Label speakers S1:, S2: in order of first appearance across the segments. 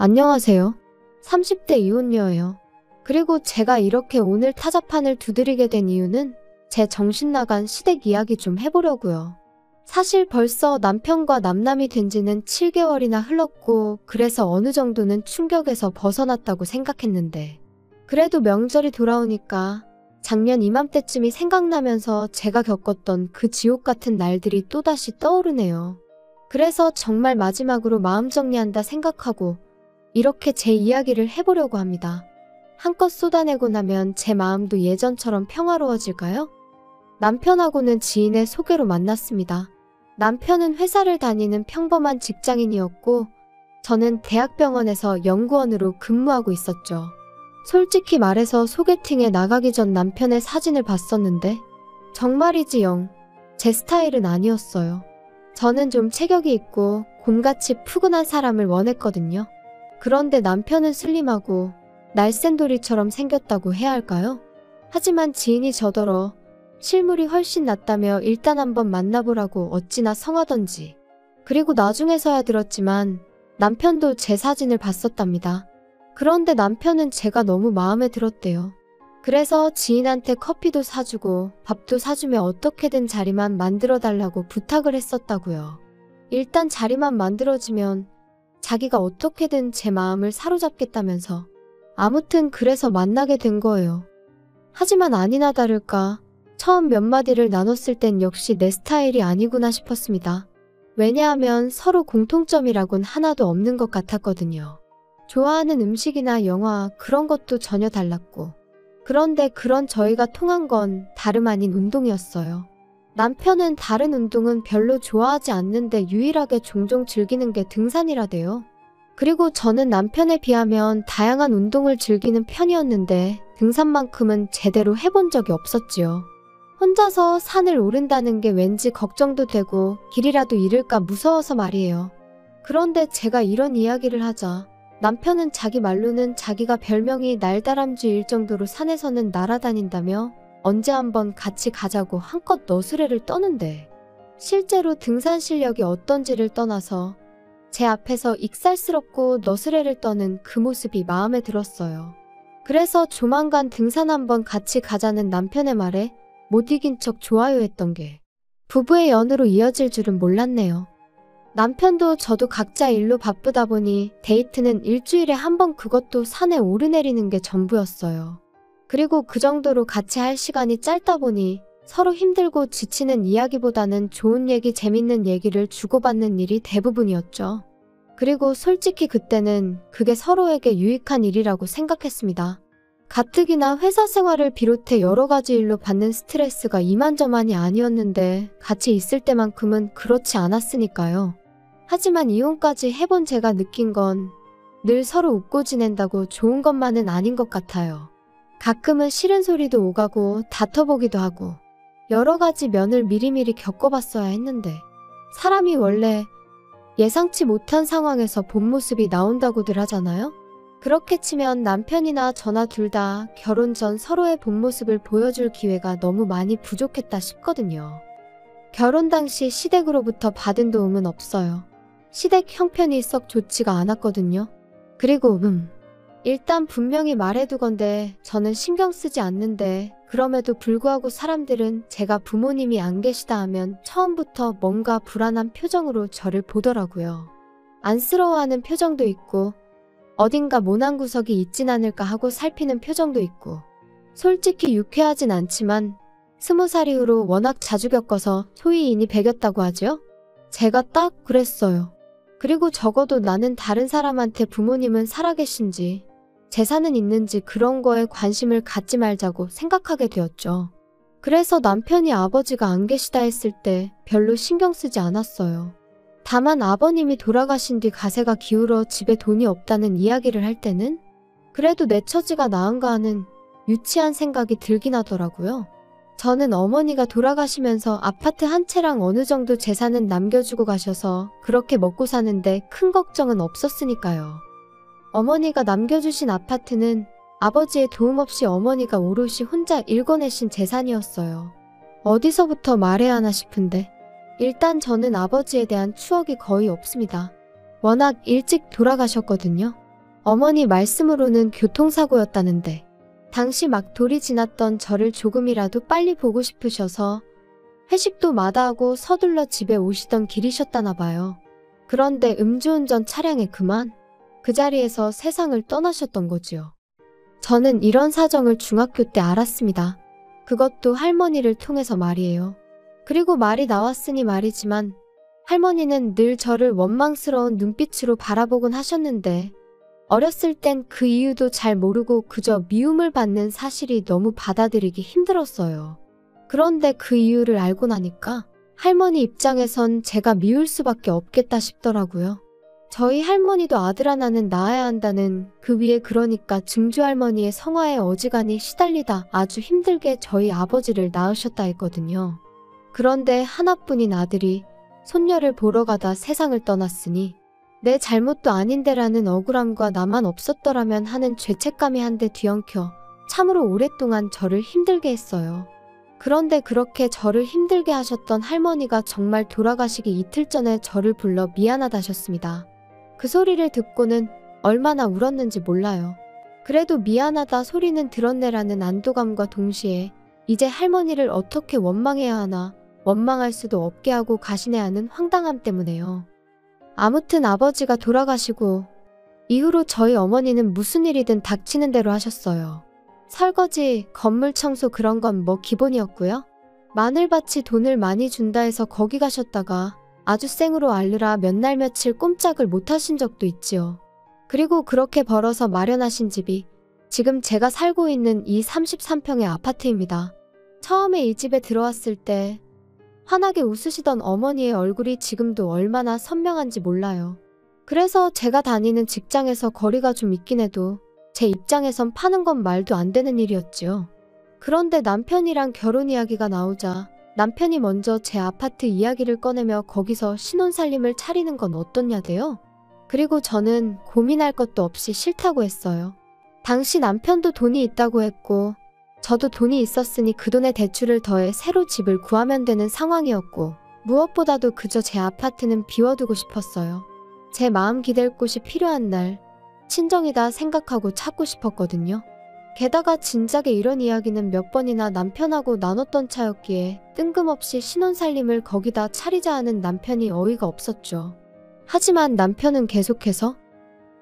S1: 안녕하세요. 30대 이혼녀예요. 그리고 제가 이렇게 오늘 타자판을 두드리게 된 이유는 제 정신 나간 시댁 이야기 좀 해보려고요. 사실 벌써 남편과 남남이 된 지는 7개월이나 흘렀고 그래서 어느 정도는 충격에서 벗어났다고 생각했는데 그래도 명절이 돌아오니까 작년 이맘때쯤이 생각나면서 제가 겪었던 그 지옥 같은 날들이 또다시 떠오르네요. 그래서 정말 마지막으로 마음 정리한다 생각하고 이렇게 제 이야기를 해보려고 합니다. 한껏 쏟아내고 나면 제 마음도 예전처럼 평화로워질까요? 남편하고는 지인의 소개로 만났습니다. 남편은 회사를 다니는 평범한 직장인이었고 저는 대학병원에서 연구원으로 근무하고 있었죠. 솔직히 말해서 소개팅에 나가기 전 남편의 사진을 봤었는데 정말이지 영 제 스타일은 아니었어요. 저는 좀 체격이 있고 곰같이 푸근한 사람을 원했거든요. 그런데 남편은 슬림하고 날쌘돌이처럼 생겼다고 해야 할까요? 하지만 지인이 저더러 실물이 훨씬 낫다며 일단 한번 만나보라고 어찌나 성하던지. 그리고 나중에서야 들었지만 남편도 제 사진을 봤었답니다. 그런데 남편은 제가 너무 마음에 들었대요. 그래서 지인한테 커피도 사주고 밥도 사주며 어떻게든 자리만 만들어달라고 부탁을 했었다고요. 일단 자리만 만들어지면 자기가 어떻게든 제 마음을 사로잡겠다면서. 아무튼 그래서 만나게 된 거예요. 하지만 아니나 다를까 처음 몇 마디를 나눴을 땐 역시 내 스타일이 아니구나 싶었습니다. 왜냐하면 서로 공통점이라곤 하나도 없는 것 같았거든요. 좋아하는 음식이나 영화 그런 것도 전혀 달랐고. 그런데 그런 저희가 통한 건 다름 아닌 운동이었어요. 남편은 다른 운동은 별로 좋아하지 않는데 유일하게 종종 즐기는 게 등산이라대요. 그리고 저는 남편에 비하면 다양한 운동을 즐기는 편이었는데 등산만큼은 제대로 해본 적이 없었지요. 혼자서 산을 오른다는 게 왠지 걱정도 되고 길이라도 잃을까 무서워서 말이에요. 그런데 제가 이런 이야기를 하자 남편은 자기 말로는 자기가 별명이 날다람쥐일 정도로 산에서는 날아다닌다며 언제 한번 같이 가자고 한껏 너스레를 떠는데 실제로 등산 실력이 어떤지를 떠나서 제 앞에서 익살스럽고 너스레를 떠는 그 모습이 마음에 들었어요. 그래서 조만간 등산 한번 같이 가자는 남편의 말에 못 이긴 척 좋아요했던 게 부부의 연으로 이어질 줄은 몰랐네요. 남편도 저도 각자 일로 바쁘다 보니 데이트는 일주일에 한 번 그것도 산에 오르내리는 게 전부였어요. 그리고 그 정도로 같이 할 시간이 짧다 보니 서로 힘들고 지치는 이야기보다는 좋은 얘기, 재밌는 얘기를 주고받는 일이 대부분이었죠. 그리고 솔직히 그때는 그게 서로에게 유익한 일이라고 생각했습니다. 가뜩이나 회사 생활을 비롯해 여러 가지 일로 받는 스트레스가 이만저만이 아니었는데 같이 있을 때만큼은 그렇지 않았으니까요. 하지만 이혼까지 해본 제가 느낀 건 늘 서로 웃고 지낸다고 좋은 것만은 아닌 것 같아요. 가끔은 싫은 소리도 오가고 다퉈보기도 하고 여러 가지 면을 미리미리 겪어봤어야 했는데 사람이 원래 예상치 못한 상황에서 본 모습이 나온다고들 하잖아요? 그렇게 치면 남편이나 저나 둘 다 결혼 전 서로의 본 모습을 보여줄 기회가 너무 많이 부족했다 싶거든요. 결혼 당시 시댁으로부터 받은 도움은 없어요. 시댁 형편이 썩 좋지가 않았거든요. 그리고 일단 분명히 말해두건대 저는 신경 쓰지 않는데 그럼에도 불구하고 사람들은 제가 부모님이 안 계시다 하면 처음부터 뭔가 불안한 표정으로 저를 보더라고요. 안쓰러워하는 표정도 있고 어딘가 모난 구석이 있진 않을까 하고 살피는 표정도 있고 솔직히 유쾌하진 않지만 20살 이후로 워낙 자주 겪어서 소위 인이 배겼다고 하죠? 제가 딱 그랬어요. 그리고 적어도 나는 다른 사람한테 부모님은 살아계신지 재산은 있는지 그런 거에 관심을 갖지 말자고 생각하게 되었죠. 그래서 남편이 아버지가 안 계시다 했을 때 별로 신경 쓰지 않았어요. 다만 아버님이 돌아가신 뒤 가세가 기울어 집에 돈이 없다는 이야기를 할 때는 그래도 내 처지가 나은가 하는 유치한 생각이 들긴 하더라고요. 저는 어머니가 돌아가시면서 아파트 한 채랑 어느 정도 재산은 남겨주고 가셔서 그렇게 먹고 사는데 큰 걱정은 없었으니까요. 어머니가 남겨주신 아파트는 아버지의 도움 없이 어머니가 오롯이 혼자 일궈내신 재산이었어요. 어디서부터 말해야 하나 싶은데 일단 저는 아버지에 대한 추억이 거의 없습니다. 워낙 일찍 돌아가셨거든요. 어머니 말씀으로는 교통사고였다는데 당시 막 돌이 지났던 저를 조금이라도 빨리 보고 싶으셔서 회식도 마다하고 서둘러 집에 오시던 길이셨다나 봐요. 그런데 음주운전 차량에 그만 그 자리에서 세상을 떠나셨던 거지요. 저는 이런 사정을 중학교 때 알았습니다. 그것도 할머니를 통해서 말이에요. 그리고 말이 나왔으니 말이지만 할머니는 늘 저를 원망스러운 눈빛으로 바라보곤 하셨는데 어렸을 땐 그 이유도 잘 모르고 그저 미움을 받는 사실이 너무 받아들이기 힘들었어요. 그런데 그 이유를 알고 나니까 할머니 입장에선 제가 미울 수밖에 없겠다 싶더라고요. 저희 할머니도 아들 하나는 낳아야 한다는 그 위에 그러니까 증조할머니의 성화에 어지간히 시달리다 아주 힘들게 저희 아버지를 낳으셨다 했거든요. 그런데 하나뿐인 아들이 손녀를 보러 가다 세상을 떠났으니 내 잘못도 아닌데라는 억울함과 나만 없었더라면 하는 죄책감이 한데 뒤엉켜 참으로 오랫동안 저를 힘들게 했어요. 그런데 그렇게 저를 힘들게 하셨던 할머니가 정말 돌아가시기 이틀 전에 저를 불러 미안하다셨습니다. 그 소리를 듣고는 얼마나 울었는지 몰라요. 그래도 미안하다 소리는 들었네라는 안도감과 동시에 이제 할머니를 어떻게 원망해야 하나, 원망할 수도 없게 하고 가시네 하는 황당함 때문에요. 아무튼 아버지가 돌아가시고 이후로 저희 어머니는 무슨 일이든 닥치는 대로 하셨어요. 설거지, 건물 청소 그런 건 뭐 기본이었고요. 마늘밭이 돈을 많이 준다 해서 거기 가셨다가 아주 생으로 앓느라 몇 날 며칠 꼼짝을 못 하신 적도 있지요. 그리고 그렇게 벌어서 마련하신 집이 지금 제가 살고 있는 이 33평의 아파트입니다. 처음에 이 집에 들어왔을 때 환하게 웃으시던 어머니의 얼굴이 지금도 얼마나 선명한지 몰라요. 그래서 제가 다니는 직장에서 거리가 좀 있긴 해도 제 입장에선 파는 건 말도 안 되는 일이었지요. 그런데 남편이랑 결혼 이야기가 나오자 남편이 먼저 제 아파트 이야기를 꺼내며 거기서 신혼살림을 차리는 건 어떻냐대요. 그리고 저는 고민할 것도 없이 싫다고 했어요. 당시 남편도 돈이 있다고 했고 저도 돈이 있었으니 그 돈에 대출을 더해 새로 집을 구하면 되는 상황이었고 무엇보다도 그저 제 아파트는 비워두고 싶었어요. 제 마음 기댈 곳이 필요한 날 친정이다 생각하고 찾고 싶었거든요. 게다가 진작에 이런 이야기는 몇 번이나 남편하고 나눴던 차였기에 뜬금없이 신혼살림을 거기다 차리자 하는 남편이 어이가 없었죠. 하지만 남편은 계속해서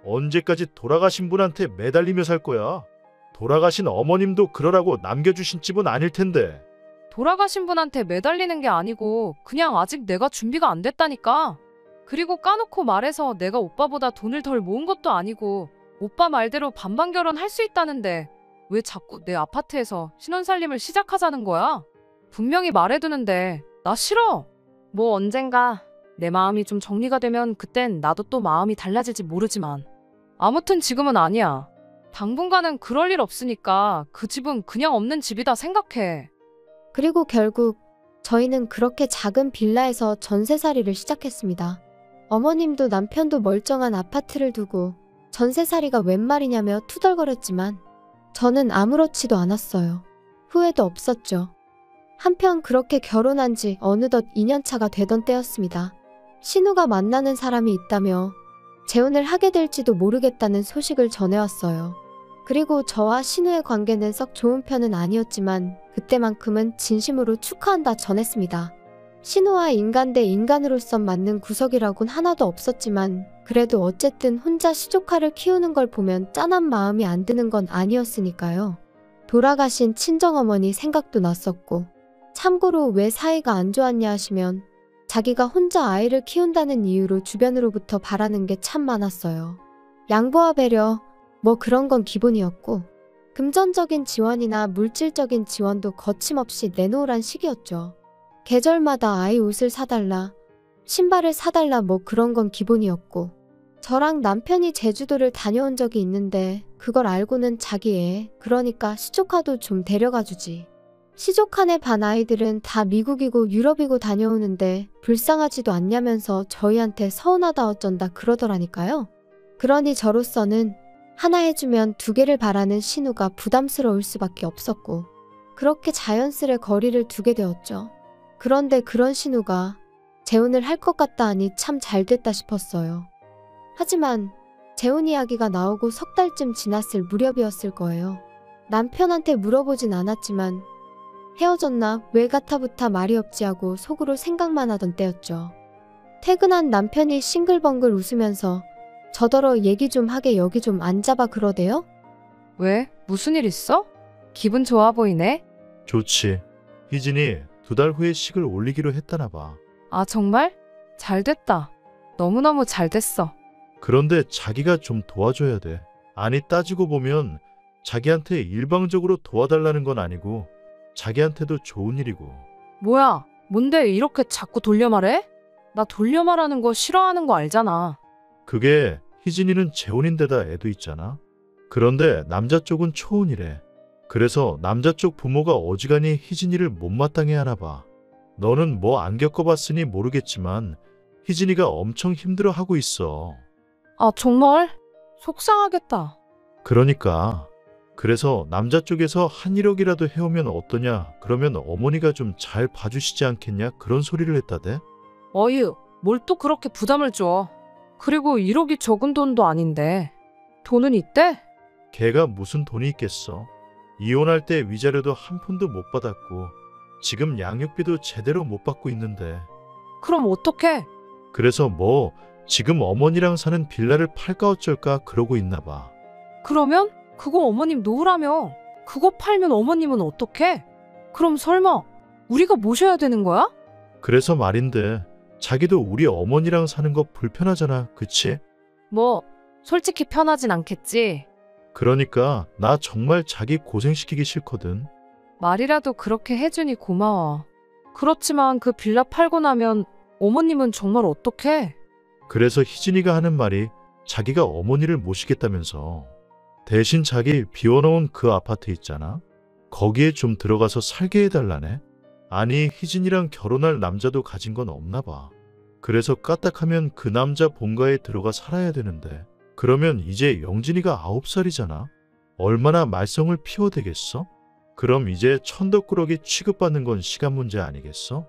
S2: 언제까지 돌아가신 분한테 매달리며 살 거야? 돌아가신 어머님도 그러라고 남겨주신 집은 아닐 텐데.
S3: 돌아가신 분한테 매달리는 게 아니고 그냥 아직 내가 준비가 안 됐다니까. 그리고 까놓고 말해서 내가 오빠보다 돈을 덜 모은 것도 아니고 오빠 말대로 반반 결혼할 수 있다는데 왜 자꾸 내 아파트에서 신혼살림을 시작하자는 거야? 분명히 말해두는데 나 싫어. 뭐 언젠가 내 마음이 좀 정리가 되면 그땐 나도 또 마음이 달라질지 모르지만 아무튼 지금은 아니야. 당분간은 그럴 일 없으니까 그 집은 그냥 없는 집이다 생각해.
S1: 그리고 결국 저희는 그렇게 작은 빌라에서 전세살이를 시작했습니다. 어머님도 남편도 멀쩡한 아파트를 두고 전세살이가 웬 말이냐며 투덜거렸지만 저는 아무렇지도 않았어요. 후회도 없었죠. 한편 그렇게 결혼한 지 어느덧 2년차가 되던 때였습니다. 신우가 만나는 사람이 있다며 재혼을 하게 될지도 모르겠다는 소식을 전해왔어요. 그리고 저와 신우의 관계는 썩 좋은 편은 아니었지만 그때만큼은 진심으로 축하한다 전했습니다. 신우와 인간 대 인간으로선 맞는 구석이라곤 하나도 없었지만 그래도 어쨌든 혼자 시조카를 키우는 걸 보면 짠한 마음이 안 드는 건 아니었으니까요. 돌아가신 친정어머니 생각도 났었고 참고로 왜 사이가 안 좋았냐 하시면 자기가 혼자 아이를 키운다는 이유로 주변으로부터 바라는 게 참 많았어요. 양보와 배려 뭐 그런 건 기본이었고 금전적인 지원이나 물질적인 지원도 거침없이 내놓으란 식이었죠. 계절마다 아이 옷을 사달라, 신발을 사달라 뭐 그런 건 기본이었고 저랑 남편이 제주도를 다녀온 적이 있는데 그걸 알고는 자기 애, 그러니까 시조카도 좀 데려가 주지. 시조카네 반 아이들은 다 미국이고 유럽이고 다녀오는데 불쌍하지도 않냐면서 저희한테 서운하다 어쩐다 그러더라니까요. 그러니 저로서는 하나 해주면 두 개를 바라는 신우가 부담스러울 수밖에 없었고 그렇게 자연스레 거리를 두게 되었죠. 그런데 그런 신우가 재혼을 할 것 같다 하니 참 잘됐다 싶었어요. 하지만 재혼 이야기가 나오고 석 달쯤 지났을 무렵이었을 거예요. 남편한테 물어보진 않았지만 헤어졌나 왜 가타부타 말이 없지 하고 속으로 생각만 하던 때였죠. 퇴근한 남편이 싱글벙글 웃으면서 저더러 얘기 좀 하게 여기 좀 앉아봐 그러대요.
S3: 왜? 무슨 일 있어? 기분 좋아 보이네?
S2: 좋지. 희진이 2달 후에 식을 올리기로 했다나 봐.
S3: 아, 정말? 잘 됐다. 너무너무 잘 됐어.
S2: 그런데 자기가 좀 도와줘야 돼. 아니 따지고 보면 자기한테 일방적으로 도와달라는 건 아니고 자기한테도 좋은 일이고.
S3: 뭐야? 뭔데 이렇게 자꾸 돌려 말해? 나 돌려 말하는 거 싫어하는 거 알잖아.
S2: 그게 희진이는 재혼인데다 애도 있잖아. 그런데 남자 쪽은 초혼이래. 그래서 남자 쪽 부모가 어지간히 희진이를 못마땅해 하나 봐. 너는 뭐 안 겪어봤으니 모르겠지만 희진이가 엄청 힘들어하고 있어.
S3: 아, 정말? 속상하겠다.
S2: 그러니까. 그래서 남자 쪽에서 한 1억이라도 해오면 어떠냐. 그러면 어머니가 좀 잘 봐주시지 않겠냐. 그런 소리를 했다대.
S3: 어휴, 뭘 또 그렇게 부담을 줘. 그리고 1억이 적은 돈도 아닌데. 돈은 있대?
S2: 걔가 무슨 돈이 있겠어. 이혼할 때 위자료도 한 푼도 못 받았고 지금 양육비도 제대로 못 받고 있는데.
S3: 그럼 어떡해?
S2: 그래서 뭐 지금 어머니랑 사는 빌라를 팔까 어쩔까 그러고 있나 봐.
S3: 그러면? 그거 어머님 놓으라며. 그거 팔면 어머님은 어떡해? 그럼 설마 우리가 모셔야 되는 거야?
S2: 그래서 말인데 자기도 우리 어머니랑 사는 거 불편하잖아. 그치?
S3: 뭐 솔직히 편하진 않겠지.
S2: 그러니까 나 정말 자기 고생시키기 싫거든.
S3: 말이라도 그렇게 해주니 고마워. 그렇지만 그 빌라 팔고 나면 어머님은 정말 어떡해?
S2: 그래서 희진이가 하는 말이 자기가 어머니를 모시겠다면서. 대신 자기 비워놓은 그 아파트 있잖아. 거기에 좀 들어가서 살게 해달라네. 아니 희진이랑 결혼할 남자도 가진 건 없나 봐. 그래서 까딱하면 그 남자 본가에 들어가 살아야 되는데 그러면 이제 영진이가 9살이잖아. 얼마나 말썽을 피워대겠어? 그럼 이제 천덕꾸러기 취급받는 건 시간 문제 아니겠어?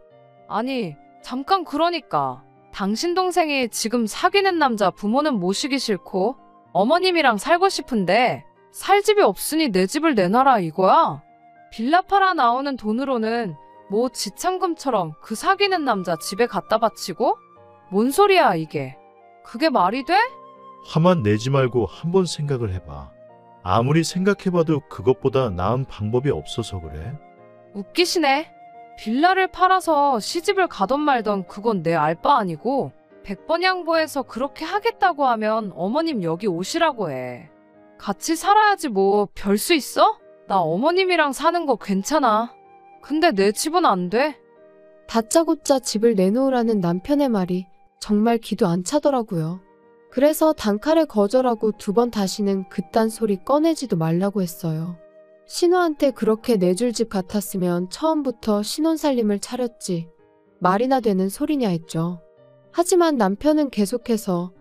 S3: 아니, 잠깐 그러니까. 당신 동생이 지금 사귀는 남자 부모는 모시기 싫고 어머님이랑 살고 싶은데 살 집이 없으니 내 집을 내놔라 이거야? 빌라 팔아 나오는 돈으로는 뭐 지참금처럼 그 사귀는 남자 집에 갖다 바치고? 뭔 소리야 이게? 그게 말이 돼?
S2: 화만 내지 말고 한번 생각을 해봐. 아무리 생각해봐도 그것보다 나은 방법이 없어서 그래.
S3: 웃기시네. 빌라를 팔아서 시집을 가던 말던 그건 내 알 바 아니고 100번 양보해서 그렇게 하겠다고 하면 어머님 여기 오시라고 해. 같이 살아야지 뭐 별 수 있어? 나 어머님이랑 사는 거 괜찮아. 근데 내 집은 안 돼.
S1: 다짜고짜 집을 내놓으라는 남편의 말이 정말 기도 안 차더라고요. 그래서 단칼에 거절하고 2번 다시는 그딴 소리 꺼내지도 말라고 했어요. 신우한테 그렇게 내줄 집 같았으면 처음부터 신혼살림을 차렸지. 말이나 되는 소리냐 했죠. 하지만 남편은 계속해서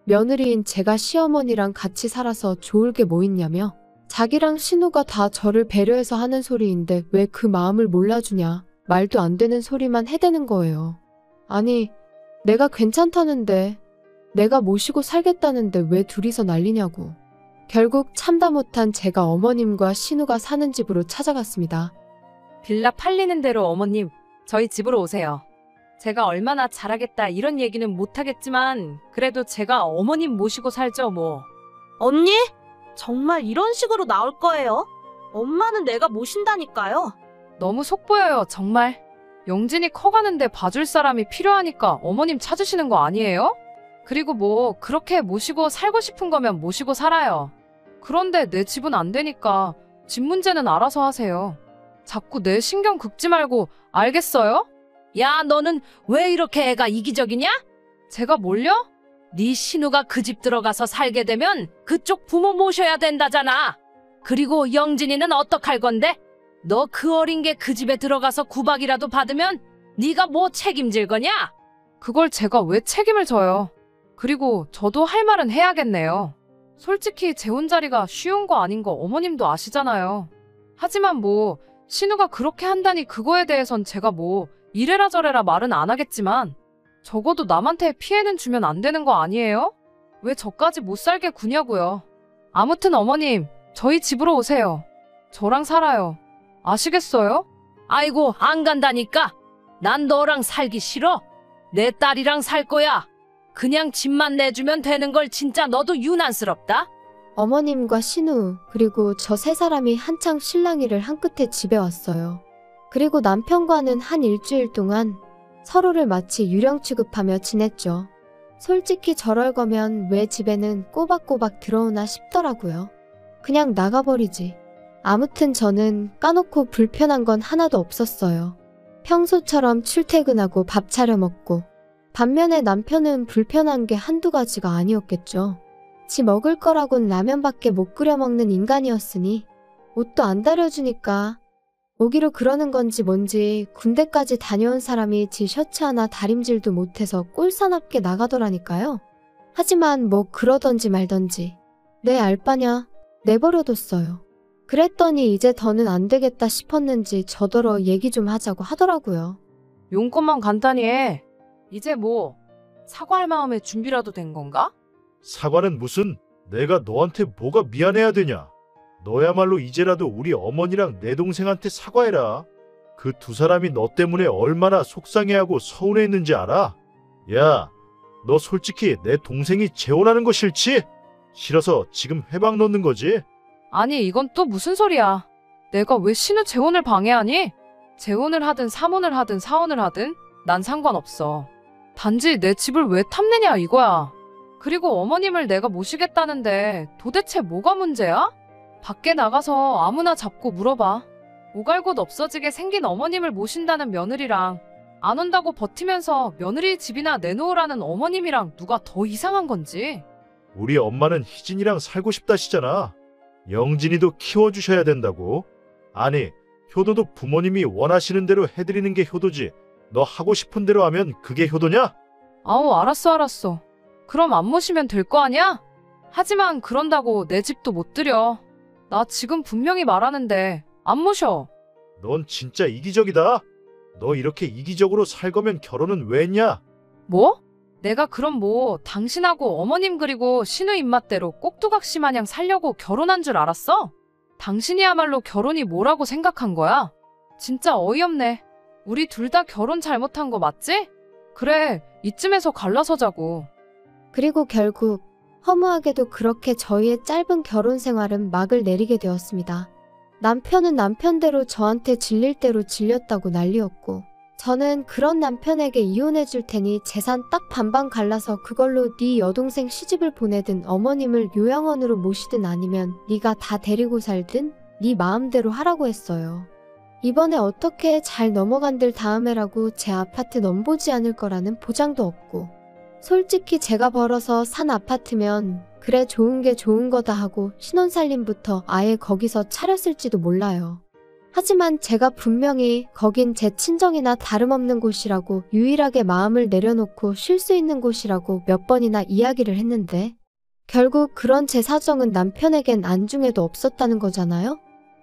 S1: 며느리인 제가 시어머니랑 같이 살아서 좋을 게 뭐 있냐며 자기랑 신우가 다 저를 배려해서 하는 소리인데 왜 그 마음을 몰라주냐. 말도 안 되는 소리만 해대는 거예요. 아니, 내가 괜찮다는데, 내가 모시고 살겠다는데 왜 둘이서 난리냐고. 결국 참다 못한 제가 어머님과 신우가 사는 집으로 찾아갔습니다.
S3: 빌라 팔리는 대로 어머님, 저희 집으로 오세요. 제가 얼마나 잘하겠다 이런 얘기는 못하겠지만 그래도 제가 어머님 모시고 살죠 뭐.
S4: 언니? 정말 이런 식으로 나올 거예요? 엄마는 내가 모신다니까요.
S3: 너무 속보여요 정말. 영진이 커가는데 봐줄 사람이 필요하니까 어머님 찾으시는 거 아니에요? 그리고 뭐 그렇게 모시고 살고 싶은 거면 모시고 살아요. 그런데 내 집은 안 되니까 집 문제는 알아서 하세요. 자꾸 내 신경 긁지 말고 알겠어요?
S4: 야, 너는 왜 이렇게 애가 이기적이냐?
S3: 제가 뭘요?
S4: 네 신우가 그 집 들어가서 살게 되면 그쪽 부모 모셔야 된다잖아. 그리고 영진이는 어떡할 건데? 너 그 어린 게 그 집에 들어가서 구박이라도 받으면 네가 뭐 책임질 거냐?
S3: 그걸 제가 왜 책임을 져요? 그리고 저도 할 말은 해야겠네요. 솔직히 재혼 자리가 쉬운 거 아닌 거 어머님도 아시잖아요. 하지만 뭐 신우가 그렇게 한다니 그거에 대해선 제가 뭐 이래라 저래라 말은 안 하겠지만 적어도 남한테 피해는 주면 안 되는 거 아니에요? 왜 저까지 못 살게 구냐고요. 아무튼 어머님, 저희 집으로 오세요. 저랑 살아요. 아시겠어요?
S4: 아이고, 안 간다니까. 난 너랑 살기 싫어. 내 딸이랑 살 거야. 그냥 집만 내주면 되는 걸 진짜 너도 유난스럽다.
S1: 어머님과 신우 그리고 저 세 사람이 한창 실랑이를 한 끝에 집에 왔어요. 그리고 남편과는 한 일주일 동안 서로를 마치 유령 취급하며 지냈죠. 솔직히 저럴 거면 왜 집에는 꼬박꼬박 들어오나 싶더라고요. 그냥 나가버리지. 아무튼 저는 까놓고 불편한 건 하나도 없었어요. 평소처럼 출퇴근하고 밥 차려 먹고, 반면에 남편은 불편한 게 한두 가지가 아니었겠죠. 지 먹을 거라곤 라면밖에 못 끓여 먹는 인간이었으니 옷도 안 다려주니까 오기로 그러는 건지 뭔지 군대까지 다녀온 사람이 지 셔츠 하나 다림질도 못해서 꼴사납게 나가더라니까요. 하지만 뭐 그러던지 말던지 내 알바냐 내버려뒀어요. 그랬더니 이제 더는 안 되겠다 싶었는지 저더러 얘기 좀 하자고 하더라고요.
S3: 용건만 간단히 해. 이제 뭐 사과할 마음의 준비라도 된 건가?
S2: 사과는 무슨, 내가 너한테 뭐가 미안해야 되냐. 너야말로 이제라도 우리 어머니랑 내 동생한테 사과해라. 그 두 사람이 너 때문에 얼마나 속상해하고 서운해했는지 알아? 야, 너 솔직히 내 동생이 재혼하는 거 싫지? 싫어서 지금 회방 놓는 거지?
S3: 아니 이건 또 무슨 소리야. 내가 왜 신우 재혼을 방해하니? 재혼을 하든 사혼을 하든 사혼을 하든 난 상관없어. 단지 내 집을 왜 탐내냐 이거야. 그리고 어머님을 내가 모시겠다는데 도대체 뭐가 문제야? 밖에 나가서 아무나 잡고 물어봐. 오갈 곳 없어지게 생긴 어머님을 모신다는 며느리랑 안 온다고 버티면서 며느리 집이나 내놓으라는 어머님이랑 누가 더 이상한 건지.
S2: 우리 엄마는 희진이랑 살고 싶다시잖아. 영진이도 키워주셔야 된다고. 아니, 효도도 부모님이 원하시는 대로 해드리는 게 효도지. 너 하고 싶은 대로 하면 그게 효도냐?
S3: 아우 알았어. 그럼 안 모시면 될 거 아니야? 하지만 그런다고 내 집도 못 들여. 나 지금 분명히 말하는데 안 모셔.
S2: 넌 진짜 이기적이다. 너 이렇게 이기적으로 살 거면 결혼은 왜 했냐?
S3: 뭐? 내가 그럼 뭐 당신하고 어머님 그리고 신우 입맛대로 꼭두각시 마냥 살려고 결혼한 줄 알았어? 당신이야말로 결혼이 뭐라고 생각한 거야? 진짜 어이없네. 우리 둘 다 결혼 잘못한 거 맞지? 그래, 이쯤에서 갈라서자고.
S1: 그리고 결국 허무하게도 그렇게 저희의 짧은 결혼 생활은 막을 내리게 되었습니다. 남편은 남편대로 저한테 질릴 대로 질렸다고 난리였고, 저는 그런 남편에게 이혼해 줄 테니 재산 딱 반반 갈라서 그걸로 네 여동생 시집을 보내든 어머님을 요양원으로 모시든 아니면 네가 다 데리고 살든 네 마음대로 하라고 했어요. 이번에 어떻게 잘 넘어간들 다음에라고 제 아파트 넘보지 않을 거라는 보장도 없고, 솔직히 제가 벌어서 산 아파트면 그래 좋은 게 좋은 거다 하고 신혼살림부터 아예 거기서 차렸을지도 몰라요. 하지만 제가 분명히 거긴 제 친정이나 다름없는 곳이라고 유일하게 마음을 내려놓고 쉴 수 있는 곳이라고 몇 번이나 이야기를 했는데 결국 그런 제 사정은 남편에겐 안중에도 없었다는 거잖아요?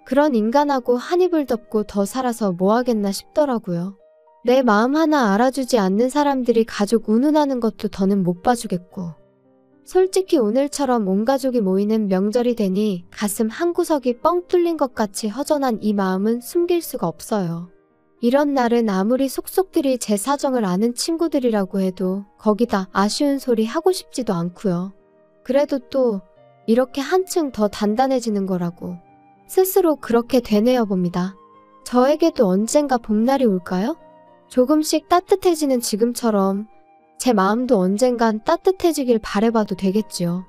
S1: 그런 인간하고 한 입을 덮고 더 살아서 뭐 하겠나 싶더라고요. 내 마음 하나 알아주지 않는 사람들이 가족 운운하는 것도 더는 못 봐주겠고, 솔직히 오늘처럼 온 가족이 모이는 명절이 되니 가슴 한구석이 뻥 뚫린 것 같이 허전한 이 마음은 숨길 수가 없어요. 이런 날은 아무리 속속들이 제 사정을 아는 친구들이라고 해도 거기다 아쉬운 소리 하고 싶지도 않고요. 그래도 또 이렇게 한층 더 단단해지는 거라고 스스로 그렇게 되뇌어 봅니다. 저에게도 언젠가 봄날이 올까요? 조금씩 따뜻해지는 지금처럼 제 마음도 언젠간 따뜻해지길 바라봐도 되겠지요.